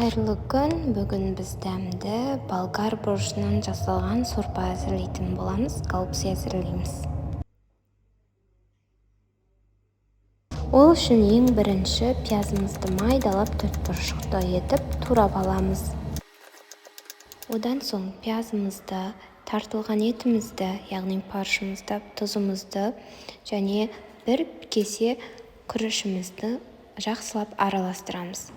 Қайырлы күн. Бүгін біз дәмді болгар бұрышынан жасалған сорпа әзірлейтін боламыз. Голубцы әзірлейміз. Ол үшін ең бірінші пиязымызды майдалап төртбұрышқты етіп турап аламыз. Одан соң пиязымызды, тартылған етімізді, яғни паршымызды, тұзымызды және бір кесе күрішімізді жақсылап араластырамыз.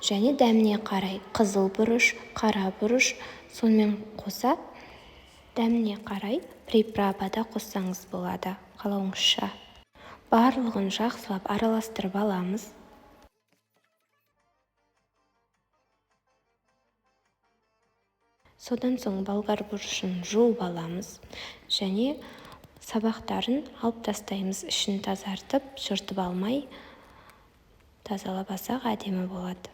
Және дәміне қарай қызыл бұрыш, қара бұрыш, сонымен қоса дәміне қарай приправа да қоссаңыз болады, қалауыңызша. Барлығын жақсылап араластырып аламыз. Содан соң болгар бұрышын жуып аламыз және сабақтарын алып тастаймыз. Ішін тазартып, жыртып алмай, тазалап алсақ әдемі болады.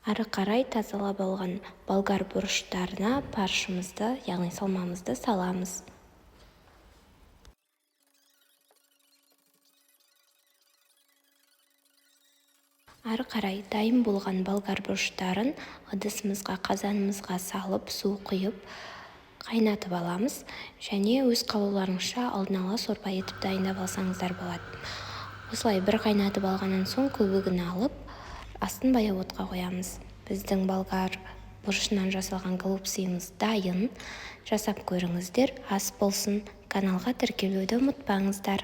Ары қарай тазалап алған болгар бұрыштарына паршымызды, яғни салмамызды саламыз. Ары қарай дайын болған болгар бұрыштарын ыдысымызға, қазанымызға салып, су құйып, қайнатып аламыз. Және өз қалауларыңызша алдын ала сорпа етіп дайындап алсаңыздар болады. Осылай бір қайнатып алғаннан соң көбігін алып, астын баяу отқа қоямыз. Біздің болгар бұрышынан жасалған голубцымыз дайын. Жасап көріңіздер, ас болсын. Каналға тіркелуді ұмытпаңыздар.